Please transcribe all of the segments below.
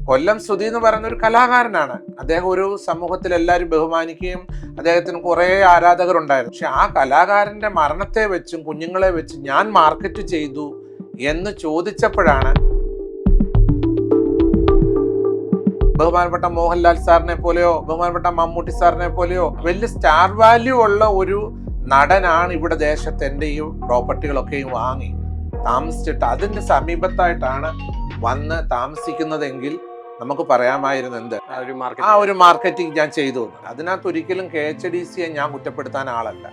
കൊല്ലം സുധി എന്ന് പറയുന്ന ഒരു കലാകാരനാണ്. അദ്ദേഹം ഒരു സമൂഹത്തിൽ എല്ലാവരും ബഹുമാനിക്കുകയും അദ്ദേഹത്തിന് കുറേ ആരാധകരുണ്ടായിരുന്നു. പക്ഷെ ആ കലാകാരന്റെ മരണത്തെ വെച്ചും കുഞ്ഞുങ്ങളെ വെച്ചും ഞാൻ മാർക്കറ്റ് ചെയ്തു എന്ന് ചോദിച്ചപ്പോഴാണ് ബഹുമാനപ്പെട്ട മോഹൻലാൽ സാറിനെ പോലെയോ ബഹുമാനപ്പെട്ട മമ്മൂട്ടി സാറിനെ പോലെയോ വലിയ സ്റ്റാർ വാല്യൂ ഉള്ള ഒരു നടനാണ് ഇവിടെ ദേശത്ത് എൻ്റെ ഈ പ്രോപ്പർട്ടികളൊക്കെയും വാങ്ങി താമസിച്ചിട്ട് അതിന്റെ സമീപത്തായിട്ടാണ് വന്ന് താമസിക്കുന്നതെങ്കിൽ നമുക്ക് പറയാമായിരുന്നു എന്ത് ആ ഒരു മാർക്കറ്റിംഗ് ഞാൻ ചെയ്തു. അതിനകത്ത് ഒരിക്കലും KHDCയെ ഞാൻ കുറ്റപ്പെടുത്താൻ ആളല്ല.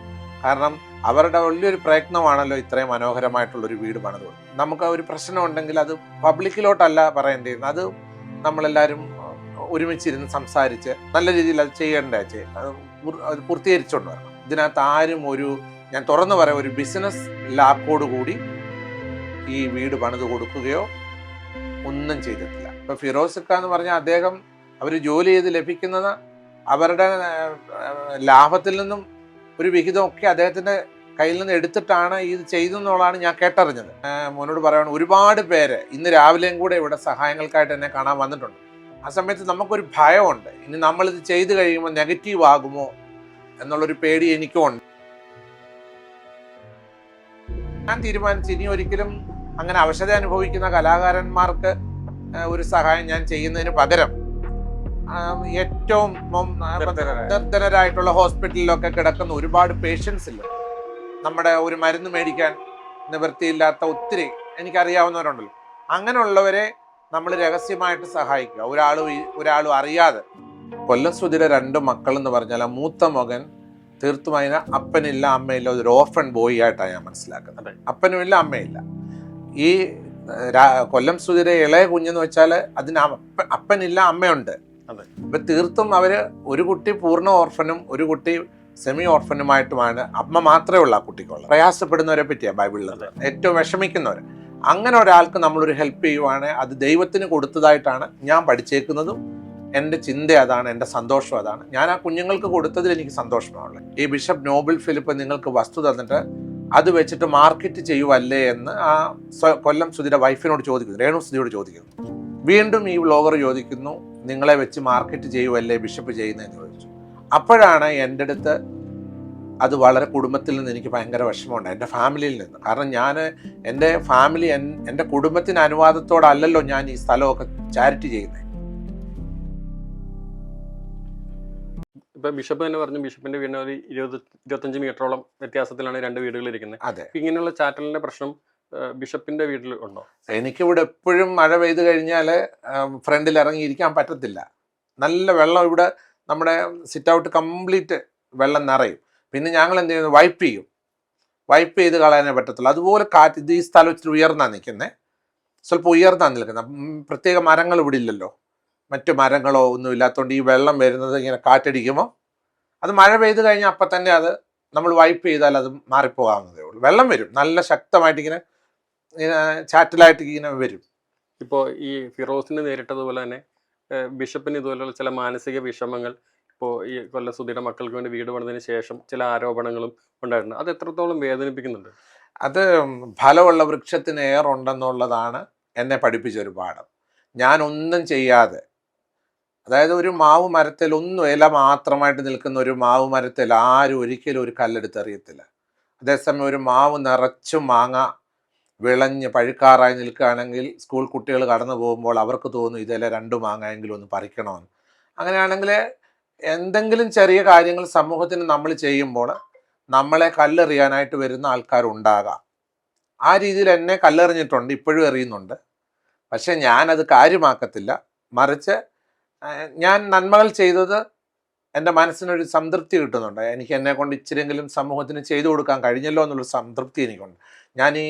കാരണം അവരുടെ വലിയൊരു പ്രയത്നമാണല്ലോ ഇത്രയും മനോഹരമായിട്ടുള്ളൊരു വീട് പണിത്. നമുക്ക് ഒരു പ്രശ്നം ഉണ്ടെങ്കിൽ അത് പബ്ലിക്കിലോട്ടല്ല പറയേണ്ടിയിരുന്നത്, അത് നമ്മളെല്ലാവരും ഒരുമിച്ചിരുന്ന് സംസാരിച്ച് നല്ല രീതിയിൽ അത് ചെയ്യേണ്ട അത് പൂർത്തീകരിച്ചുകൊണ്ട് വരണം. ഇതിനകത്ത് ആരും ഞാൻ തുറന്നു പറയാം, ഒരു ബിസിനസ് ലാഭോട് കൂടി ഈ വീട് പണിത് കൊടുക്കുകയോ ഒന്നും ചെയ്തിട്ടില്ല. ഇപ്പൊ ഫിറോസ് ഖാൻ എന്ന് പറഞ്ഞാൽ അദ്ദേഹം അവർ ജോലി ചെയ്ത് ലഭിക്കുന്നത് അവരുടെ ലാഭത്തിൽ നിന്നും ഒരു വിഹിതമൊക്കെ അദ്ദേഹത്തിന്റെ കയ്യിൽ നിന്ന് എടുത്തിട്ടാണ് ഇത് ചെയ്തെന്നുള്ളതാണ് ഞാൻ കേട്ടറിഞ്ഞത്. മോനോട് പറയുകയാണ്, ഒരുപാട് പേര് ഇന്ന് രാവിലെയും കൂടെ ഇവിടെ സഹായങ്ങൾക്കായിട്ട് എന്നെ കാണാൻ വന്നിട്ടുണ്ട്. ആ സമയത്ത് നമുക്കൊരു ഭയമുണ്ട്, ഇനി നമ്മളിത് ചെയ്ത് കഴിയുമ്പോൾ നെഗറ്റീവ് ആകുമോ എന്നുള്ളൊരു പേടി എനിക്കും ഉണ്ട്. ഞാൻ തീരുമാനിച്ചു ഇനി ഒരിക്കലും അങ്ങനെ അവശത അനുഭവിക്കുന്ന കലാകാരന്മാർക്ക് ഒരു സഹായം ഞാൻ ചെയ്യുന്നതിന് പകരം ഏറ്റവും നിർധനരായിട്ടുള്ള ഹോസ്പിറ്റലിലൊക്കെ കിടക്കുന്ന ഒരുപാട് പേഷ്യൻസ് ഇല്ല, നമ്മുടെ ഒരു മരുന്ന് മേടിക്കാൻ നിവൃത്തിയില്ലാത്ത ഒത്തിരി എനിക്കറിയാവുന്നവരുണ്ടല്ലോ, അങ്ങനെയുള്ളവരെ നമ്മൾ രഹസ്യമായിട്ട് സഹായിക്കുക, ഒരാളും അറിയാതെ. കൊല്ലം സുധിയുടെ 2 മക്കൾ എന്ന് പറഞ്ഞാൽ ആ മൂത്ത മകൻ തീർത്തും അതിന് അപ്പനില്ല അമ്മയില്ല ഒരു ഓർഫൻ ബോയ് ആയിട്ടാണ് ഞാൻ മനസ്സിലാക്കുന്നത്. അപ്പനുമില്ല അമ്മയില്ല. ഈ കൊല്ലം സുധിയുടെ ഇളയ കുഞ്ഞെന്ന് വെച്ചാൽ അതിന് അപ്പനില്ല അമ്മയുണ്ട്. ഇപ്പൊ തീർത്തും അവര് ഒരു കുട്ടി പൂർണ്ണ ഓർഫനും ഒരു കുട്ടി സെമി ഓർഫനുമായിട്ടുമാണ്. അമ്മ മാത്രമേ ഉള്ളൂ ആ കുട്ടിക്കുള്ള. പ്രയാസപ്പെടുന്നവരെ പറ്റിയാണ് ബൈബിളിൽ ഏറ്റവും വിഷമിക്കുന്നവർ. അങ്ങനെ ഒരാൾക്ക് നമ്മളൊരു ഹെൽപ്പ് ചെയ്യുവാണെങ്കിൽ അത് ദൈവത്തിന് കൊടുത്തതായിട്ടാണ് ഞാൻ പഠിച്ചേക്കുന്നതും. എൻ്റെ ചിന്ത അതാണ്, എൻ്റെ സന്തോഷം അതാണ്. ഞാൻ ആ കുഞ്ഞുങ്ങൾക്ക് കൊടുത്തതിൽ എനിക്ക് സന്തോഷമാണുള്ളത്. ഈ ബിഷപ്പ് നോബിൾ ഫിലിപ്പ് നിങ്ങൾക്ക് വസ്തു തന്നിട്ട് അത് വെച്ചിട്ട് മാർക്കറ്റ് ചെയ്യുവല്ലേ എന്ന് ആ കൊല്ലം സുധിയുടെ വൈഫിനോട് ചോദിക്കുന്നു, രേണു സുധിയോട് ചോദിക്കുന്നു. വീണ്ടും ഈ വ്ളോഗർ ചോദിക്കുന്നു, നിങ്ങളെ വെച്ച് മാർക്കറ്റ് ചെയ്യുവല്ലേ ബിഷപ്പ് ചെയ്യുന്നതെന്ന് ചോദിച്ചു. അപ്പോഴാണ് എൻ്റെ അടുത്ത് അത് വളരെ കുടുംബത്തിൽ നിന്ന് എനിക്ക് ഭയങ്കര വിഷമമുണ്ട്, എൻ്റെ ഫാമിലിയിൽ നിന്ന്. കാരണം ഞാൻ എൻ്റെ ഫാമിലി എൻ്റെ കുടുംബത്തിന് അനുവാദത്തോടല്ലല്ലോ ഞാൻ ഈ സ്ഥലമൊക്കെ ചാരിറ്റി ചെയ്യുന്നത്. ഇപ്പൊ ബിഷപ്പ് തന്നെ പറഞ്ഞു, ബിഷപ്പിന്റെ വീടിന് ഒരു 20-25 മീറ്ററോളം വ്യത്യാസത്തിലാണ് 2 വീടുകൾ ഇരിക്കുന്നത്. അതെ, ഇങ്ങനെയുള്ള ചാറ്റലിന്റെ പ്രശ്നം ബിഷപ്പിന്റെ വീട്ടിൽ ഉണ്ടോ? എനിക്കിവിടെ എപ്പോഴും മഴ പെയ്ത് കഴിഞ്ഞാൽ ഫ്രണ്ടിൽ ഇറങ്ങിയിരിക്കാൻ പറ്റത്തില്ല. നല്ല വെള്ളം ഇവിടെ നമ്മുടെ സിറ്റ് ഔട്ട് കംപ്ലീറ്റ് വെള്ളം നിറയും. പിന്നെ ഞങ്ങൾ എന്ത് ചെയ്യുന്നു, വൈപ്പ് ചെയ്ത് കളയാനേ പറ്റത്തുള്ളൂ. അതുപോലെ കാറ്റ്, ഇത് ഈ സ്ഥലം ഇച്ചിരി ഉയർന്നാണ് നിൽക്കുന്നത്, സ്വല്പം ഉയർന്നാണ് നിൽക്കുന്നത്. പ്രത്യേക മരങ്ങൾ ഇവിടെ ഇല്ലല്ലോ, മറ്റു മരങ്ങളോ ഒന്നും ഇല്ലാത്തതുകൊണ്ട് ഈ വെള്ളം വരുന്നത് ഇങ്ങനെ കാറ്റടിക്കുമ്പോൾ അത് മഴ പെയ്ത് കഴിഞ്ഞാൽ അപ്പം തന്നെ അത് നമ്മൾ വൈപ്പ് ചെയ്താൽ അത് മാറിപ്പോകാവുന്നതേ ഉള്ളൂ. വെള്ളം വരും, നല്ല ശക്തമായിട്ട് ഇങ്ങനെ ചാറ്റലായിട്ട് ഇങ്ങനെ വരും. ഇപ്പോൾ ഈ ഫിറോസിന് നേരിട്ടതുപോലെ തന്നെ ബിഷപ്പിന് ഇതുപോലെയുള്ള ചില മാനസിക വിഷമങ്ങൾ ഇപ്പോൾ ഈ കൊല്ലം സുധിയുടെ മക്കൾക്ക് വേണ്ടി വീട് പണിതിന് ശേഷം ചില ആരോപണങ്ങളും ഉണ്ടായിട്ടുണ്ട്. അത് എത്രത്തോളം വേദനിപ്പിക്കുന്നുണ്ട്? അത് ഫലമുള്ള വൃക്ഷത്തിന് ഏറുണ്ടെന്നുള്ളതാണ് എന്നെ പഠിപ്പിച്ച ഒരു പാഠം. ഞാൻ ഒന്നും ചെയ്യാതെ, അതായത് ഒരു മാവ് മരത്തിൽ ഒന്നും ഇല മാത്രമായിട്ട് നിൽക്കുന്ന ഒരു മാവ് മരത്തിൽ ആരും ഒരിക്കലും ഒരു കല്ലെടുത്തെറിയത്തില്ല. അതേസമയം ഒരു മാവ് നിറച്ചും മാങ്ങ വിളഞ്ഞ് പഴുക്കാറായി നിൽക്കുകയാണെങ്കിൽ സ്കൂൾ കുട്ടികൾ കടന്നു പോകുമ്പോൾ അവർക്ക് തോന്നും ഇതിലെ 2 മാങ്ങയെങ്കിലും ഒന്ന് പറിക്കണമെന്ന്. അങ്ങനെയാണെങ്കിൽ എന്തെങ്കിലും ചെറിയ കാര്യങ്ങൾ സമൂഹത്തിന് നമ്മൾ ചെയ്യുമ്പോൾ നമ്മളെ കല്ലെറിയാനായിട്ട് വരുന്ന ആൾക്കാരുണ്ടാകാം. ആ രീതിയിൽ എന്നെ കല്ലെറിഞ്ഞിട്ടുണ്ട്, ഇപ്പോഴും എറിയുന്നുണ്ട്. പക്ഷെ ഞാനത് കാര്യമാക്കത്തില്ല. മറിച്ച് ഞാൻ നന്മകൾ ചെയ്തത് എൻ്റെ മനസ്സിനൊരു സംതൃപ്തി കിട്ടുന്നുണ്ട്. എനിക്ക് എന്നെ കൊണ്ട് ഇച്ചിരിയെങ്കിലും സമൂഹത്തിന് ചെയ്തു കൊടുക്കാൻ കഴിഞ്ഞല്ലോ എന്നുള്ളൊരു സംതൃപ്തി എനിക്കുണ്ട്. ഞാൻ ഈ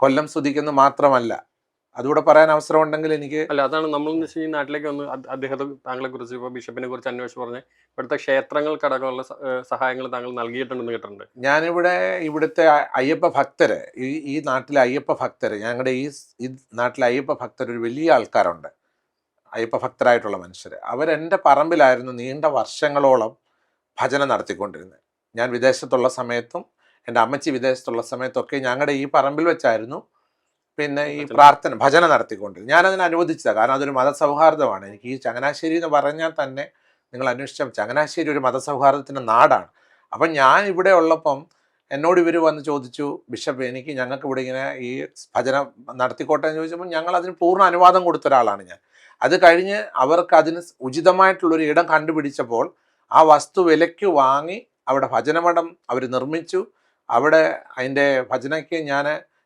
കൊല്ലം സുധിക്കുന്നു മാത്രമല്ല, അതുകൂടെ പറയാൻ അവസരം ഉണ്ടെങ്കിൽ എനിക്ക് അതാണ് നമ്മൾ ഈ നാട്ടിലേക്ക് വന്ന് അദ്ദേഹത്തെ താങ്കളെ കുറിച്ച് ഇപ്പോൾ ബിഷപ്പിനെ കുറിച്ച് അന്വേഷിച്ച് പറഞ്ഞ് ഇവിടുത്തെ ക്ഷേത്രങ്ങൾക്കടക്കമുള്ള സഹായങ്ങൾ താങ്കൾ നൽകിയിട്ടുണ്ടെന്ന് കേട്ടിട്ടുണ്ട്. ഞാനിവിടെ ഇവിടുത്തെ അയ്യപ്പ ഭക്തര്, ഈ നാട്ടിലെ അയ്യപ്പ ഭക്തര്, ഞങ്ങളുടെ ഈ നാട്ടിലെ അയ്യപ്പ ഭക്തർ ഒരു വലിയ ആൾക്കാരുണ്ട്, അയ്യപ്പ ഭക്തരായിട്ടുള്ള മനുഷ്യർ. അവരെൻ്റെ പറമ്പിലായിരുന്നു നീണ്ട വർഷങ്ങളോളം ഭജന നടത്തിക്കൊണ്ടിരുന്നത്. ഞാൻ വിദേശത്തുള്ള സമയത്തും എൻ്റെ അമ്മച്ചി വിദേശത്തുള്ള സമയത്തൊക്കെ ഞങ്ങളുടെ ഈ പറമ്പിൽ വെച്ചായിരുന്നു പിന്നെ ഈ പ്രാർത്ഥന ഭജന നടത്തിക്കൊണ്ടിരുന്നു. ഞാനതിന് അനുവദിച്ചതാണ്, കാരണം അതൊരു മതസൗഹാർദ്ദമാണ്. എനിക്ക് ഈ ചങ്ങനാശ്ശേരി എന്ന് പറഞ്ഞാൽ തന്നെ നിങ്ങൾ അന്വേഷിച്ചാൽ ചങ്ങനാശ്ശേരി ഒരു മതസൗഹാർദ്ദത്തിൻ്റെ നാടാണ്. അപ്പം ഞാൻ ഇവിടെ ഉള്ളപ്പം എന്നോട് ഇവർ വന്ന് ചോദിച്ചു, ബിഷപ്പ് ഞങ്ങൾക്ക് ഇവിടെ ഇങ്ങനെ ഈ ഭജന നടത്തിക്കോട്ടെ എന്ന് ചോദിച്ചപ്പോൾ ഞങ്ങൾ അതിന് പൂർണ്ണ അനുവാദം കൊടുത്ത ഒരാളാണ് ഞാൻ. അത് കഴിഞ്ഞ് അവർക്ക് അതിന് ഉചിതമായിട്ടുള്ളൊരു ഇടം കണ്ടുപിടിച്ചപ്പോൾ ആ വസ്തു വിലയ്ക്ക് വാങ്ങി അവിടെ ഭജനമഠം അവർ നിർമ്മിച്ചു. അവിടെ അതിൻ്റെ ഭജനയ്ക്ക്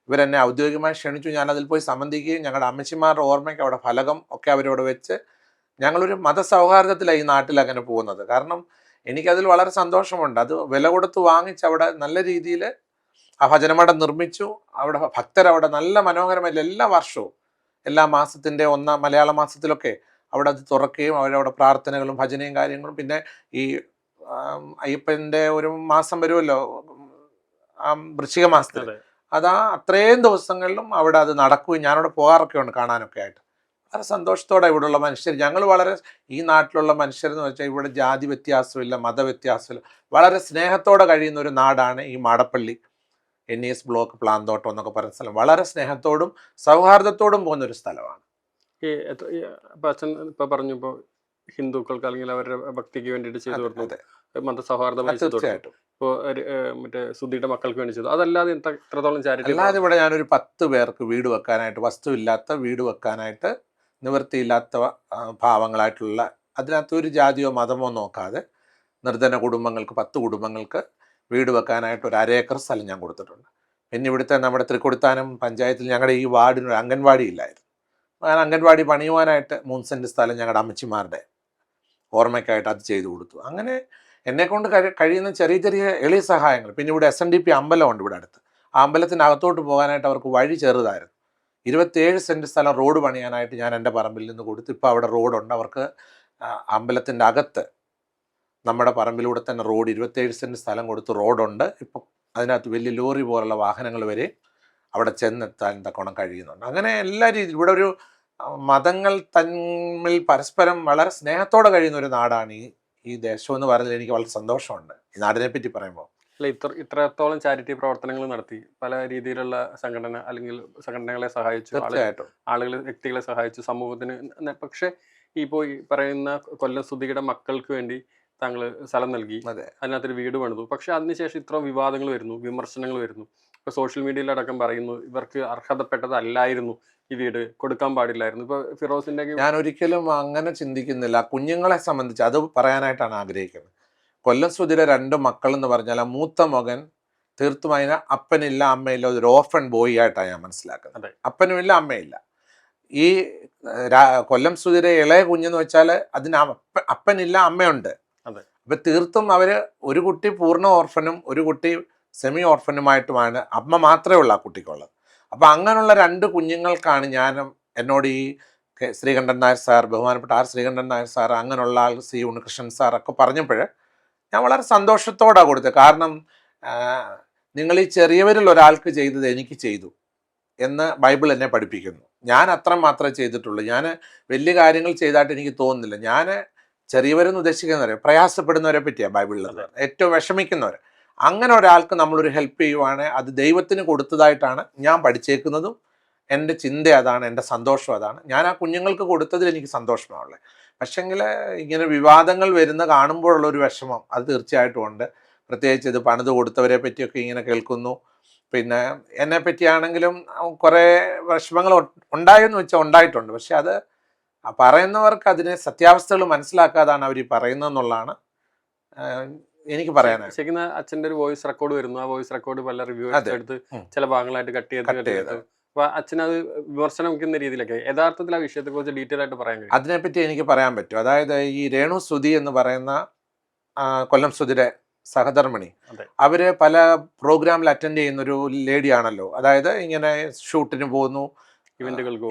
ഇവരെന്നെ ഔദ്യോഗികമായി ക്ഷണിച്ചു. ഞാനതിൽ പോയി സംബന്ധിക്കുകയും ഞങ്ങളുടെ അമ്മച്ചിമാരുടെ ഓർമ്മയ്ക്ക് അവിടെ ഫലകം ഒക്കെ അവരവിടെ വെച്ച് ഞങ്ങളൊരു മതസൗഹാർദ്ദത്തിലാണ് ഈ നാട്ടിൽ അങ്ങനെ പോകുന്നത്. കാരണം എനിക്കതിൽ വളരെ സന്തോഷമുണ്ട്. അത് വില കൊടുത്ത് വാങ്ങിച്ച് അവിടെ നല്ല രീതിയിൽ ആ ഭജനമഠം നിർമ്മിച്ചു. അവിടെ ഭക്തരവിടെ നല്ല മനോഹരമായി എല്ലാ വർഷവും എല്ലാ മാസത്തിൻ്റെ മലയാള മാസത്തിലൊക്കെ അവിടെ അത് തുറക്കുകയും അവരവിടെ പ്രാർത്ഥനകളും ഭജനയും കാര്യങ്ങളും, പിന്നെ ഈ അയ്യപ്പൻ്റെ ഒരു മാസം വരുമല്ലോ വൃശ്ചിക മാസത്തിൽ, അത്രയും ദിവസങ്ങളിലും അവിടെ അത് നടക്കുകയും ഞാനവിടെ പോകാറൊക്കെ ഉണ്ട് കാണാനൊക്കെ ആയിട്ട്. വളരെ സന്തോഷത്തോടെ ഇവിടെയുള്ള മനുഷ്യർ, ഞങ്ങൾ വളരെ ഈ നാട്ടിലുള്ള മനുഷ്യരെന്ന് വെച്ചാൽ ഇവിടെ ജാതി വ്യത്യാസമില്ല, മതവ്യത്യാസമില്ല, വളരെ സ്നേഹത്തോടെ കഴിയുന്ന ഒരു നാടാണ് ഈ മാടപ്പള്ളി NES ബ്ലോക്ക് പ്ലാന്തോട്ടം എന്നൊക്കെ പറയുന്ന സ്ഥലം. വളരെ സ്നേഹത്തോടും സൗഹാർദ്ദത്തോടും പോകുന്ന ഒരു സ്ഥലമാണ്. അച്ഛൻ ഇപ്പൊ പറഞ്ഞു, ഇപ്പോൾ ഹിന്ദുക്കൾക്ക് അല്ലെങ്കിൽ അവരുടെ ഭക്തിക്ക് വേണ്ടിയിട്ട് ചെയ്തു കൊടുത്തു, മതസൗഹാർദ്ദമായി തീർച്ചയായിട്ടും. ഇപ്പോൾ മറ്റേ സുധിയുടെ മക്കൾക്ക് വേണ്ടി ചെയ്തു. അതല്ലാതെ എത്രത്തോളം ചാരിറ്റി? അല്ലാതെ ഇവിടെ ഞാനൊരു 10 പേർക്ക് വീട് വെക്കാനായിട്ട്, വസ്തുവില്ലാത്ത വീട് വെക്കാനായിട്ട്, നിവൃത്തിയില്ലാത്ത പാവങ്ങളായിട്ടുള്ള, അതിനകത്ത് ഒരു ജാതിയോ മതമോ നോക്കാതെ നിർധന കുടുംബങ്ങൾക്ക് 10 കുടുംബങ്ങൾക്ക് വീട് വെക്കാനായിട്ട് ഒരു 1/2 ഏക്കർ സ്ഥലം ഞാൻ കൊടുത്തിട്ടുണ്ട്. പിന്നെ ഇവിടുത്തെ നമ്മുടെ തൃക്കൊടിത്താനം പഞ്ചായത്തിൽ ഞങ്ങളുടെ ഈ വാർഡിനൊരു അംഗൻവാടി ഇല്ലായിരുന്നു. ഞാൻ അംഗൻവാടി പണിയുവാനായിട്ട് 3 സെൻറ്റ് സ്ഥലം ഞങ്ങളുടെ അമ്മച്ചിമാരുടെ ഓർമ്മയ്ക്കായിട്ട് അത് ചെയ്തു കൊടുത്തു. അങ്ങനെ എന്നെക്കൊണ്ട് കഴിയുന്ന ചെറിയ ചെറിയ എളിയ സഹായങ്ങൾ. പിന്നെ ഇവിടെ SNDP അമ്പലമുണ്ട് ഇവിടെ അടുത്ത്. ആ അമ്പലത്തിനകത്തോട്ട് പോകാനായിട്ട് അവർക്ക് വഴി ചെറുതായിരുന്നു. 27 സെൻറ്റ് സ്ഥലം റോഡ് പണിയാനായിട്ട് ഞാൻ എൻ്റെ പറമ്പിൽ നിന്ന് കൊടുത്തു. ഇപ്പോൾ അവിടെ റോഡുണ്ട് അവർക്ക്. അമ്പലത്തിൻ്റെ അകത്ത് നമ്മുടെ പറമ്പിലൂടെ തന്നെ റോഡ് 27 സെൻറ്റ് സ്ഥലം കൊടുത്ത് റോഡുണ്ട്. ഇപ്പം അതിനകത്ത് വലിയ ലോറി പോലുള്ള വാഹനങ്ങൾ വരെ അവിടെ ചെന്നെത്താൻ തക്കോണം കഴിയുന്നുണ്ട്. അങ്ങനെ എല്ലാ രീതിയിലും ഇവിടെ ഒരു മതങ്ങൾ തമ്മിൽ പരസ്പരം വളരെ സ്നേഹത്തോടെ കഴിയുന്ന ഒരു നാടാണ് ഈ ദേശം എന്ന് പറയുന്നതിൽ എനിക്ക് വളരെ സന്തോഷമുണ്ട് ഈ നാടിനെ പറ്റി പറയുമ്പോൾ. അല്ല, ഇത്രത്തോളം ചാരിറ്റി പ്രവർത്തനങ്ങൾ നടത്തി, പല രീതിയിലുള്ള സംഘടനകളെ സഹായിച്ചു, ആളുകൾ വ്യക്തികളെ സഹായിച്ചു സമൂഹത്തിന്. പക്ഷെ ഇപ്പോൾ ഈ പറയുന്ന കൊല്ലം സുധിയുടെ മക്കൾക്ക് വേണ്ടി താങ്കൾ സ്ഥലം നൽകി, അതിനകത്തൊരു വീട് പണിതു. പക്ഷെ അതിനുശേഷം ഇത്ര വിവാദങ്ങൾ വരുന്നു, വിമർശനങ്ങൾ വരുന്നു. ഇപ്പൊ സോഷ്യൽ മീഡിയയിലടക്കം പറയുന്നു ഇവർക്ക് അർഹതപ്പെട്ടതല്ലായിരുന്നു, ഈ വീട് കൊടുക്കാൻ പാടില്ലായിരുന്നു. ഇപ്പൊ ഫിറോസിന്റെ ഞാൻ ഒരിക്കലും അങ്ങനെ ചിന്തിക്കുന്നില്ല. കുഞ്ഞുങ്ങളെ സംബന്ധിച്ച് അത് പറയാനായിട്ടാണ് ആഗ്രഹിക്കുന്നത്. കൊല്ലം സുധിയുടെ 2 മക്കൾ എന്ന് പറഞ്ഞാൽ ആ മൂത്ത മകൻ തീർത്തും അതിന് അപ്പനില്ല അമ്മയില്ല, ഒരു ഓർഫൺ ബോയ് ആയിട്ടാണ് ഞാൻ മനസ്സിലാക്കുന്നത്. അപ്പനുമില്ല അമ്മയില്ല. ഈ കൊല്ലം സുധിയുടെ ഇളയ കുഞ്ഞെന്ന് വെച്ചാൽ അതിന് അപ്പനില്ല അമ്മയുണ്ട്. അപ്പൊ തീർത്തും അവര് ഒരു കുട്ടി പൂർണ്ണ ഓർഫനും ഒരു കുട്ടി സെമി ഓർഫനുമായിട്ടുമാണ്, അമ്മ മാത്രമേ ഉള്ളൂ ആ കുട്ടിക്കുള്ളത്. അപ്പം അങ്ങനെയുള്ള 2 കുഞ്ഞുങ്ങൾക്കാണ് എന്നോട് ഈ ശ്രീകണ്ഠൻ നായർ സാർ, ബഹുമാനപ്പെട്ട R ശ്രീകണ്ഠൻ നായർ സാർ, അങ്ങനെയുള്ള ആൾ C ഉണ്ണികൃഷ്ണൻ സാറൊക്കെ പറഞ്ഞപ്പോൾ ഞാൻ വളരെ സന്തോഷത്തോടാണ് കൊടുത്തത്. കാരണം നിങ്ങൾ ഈ ചെറിയവരിൽ ഒരാൾക്ക് ചെയ്തത് എനിക്ക് ചെയ്തു എന്ന് ബൈബിൾ എന്നെ പഠിപ്പിക്കുന്നു. ഞാൻ അത്ര മാത്രമേ ചെയ്തിട്ടുള്ളൂ. ഞാൻ വലിയ കാര്യങ്ങൾ ചെയ്തായിട്ട് എനിക്ക് തോന്നുന്നില്ല. ഞാൻ ചെറിയവരെന്ന് ഉദ്ദേശിക്കുന്നവരെ, പ്രയാസപ്പെടുന്നവരെ പറ്റിയാണ് ബൈബിളിൽ, ഏറ്റവും വിഷമിക്കുന്നവർ. അങ്ങനെ ഒരാൾക്ക് നമ്മളൊരു ഹെൽപ്പ് ചെയ്യുവാണെങ്കിൽ അത് ദൈവത്തിന് കൊടുത്തതായിട്ടാണ് ഞാൻ പഠിച്ചേക്കുന്നതും. എൻ്റെ ചിന്ത അതാണ്, എൻ്റെ സന്തോഷം അതാണ്. ഞാൻ ആ കുഞ്ഞുങ്ങൾക്ക് കൊടുത്തതിൽ എനിക്ക് സന്തോഷമാവുള്ളത്. പക്ഷെങ്കിൽ ഇങ്ങനെ വിവാദങ്ങൾ വരുന്ന കാണുമ്പോഴുള്ളൊരു വിഷമം അത് തീർച്ചയായിട്ടും ഉണ്ട്. പ്രത്യേകിച്ച് ഇത് പണിത് കൊടുത്തവരെ പറ്റിയൊക്കെ ഇങ്ങനെ കേൾക്കുന്നു. പിന്നെ എന്നെ പറ്റിയാണെങ്കിലും കുറേ വിഷമങ്ങൾ ഉണ്ടായെന്ന് വെച്ചാൽ ഉണ്ടായിട്ടുണ്ട്. പക്ഷെ അത് പറയുന്നവർക്ക് അതിനെ സത്യാവസ്ഥകൾ മനസ്സിലാക്കാതാണ് അവർ പറയുന്നതെന്നുള്ളതാണ് എനിക്ക് പറയാനാണ്. ശരിക്കും അച്ഛൻ്റെ ഒരു വോയിസ് റെക്കോർഡ് വരുന്നു. ആ വോയിസ് റെക്കോർഡ് പല റിവ്യൂസ് എടുത്ത് ചില ഭാഗങ്ങളായിട്ട് കട്ട് ചെയ്ത് അപ്പൊ അച്ഛനത് വിമർശനം വയ്ക്കുന്ന രീതിയിലൊക്കെ യഥാർത്ഥത്തിൽ ആ വിഷയത്തെ കുറിച്ച് ഡീറ്റെയിൽ ആയിട്ട് പറയാൻ കഴിയും. അതിനെപ്പറ്റി എനിക്ക് പറയാൻ പറ്റും. അതായത് ഈ രേണു സുധി എന്ന് പറയുന്ന കൊല്ലം സുധിയുടെ സഹധർമ്മിണി, അവര് പല പ്രോഗ്രാമിൽ അറ്റൻഡ് ചെയ്യുന്നൊരു ലേഡിയാണല്ലോ. അതായത് ഇങ്ങനെ ഷൂട്ടിന് പോകുന്നു,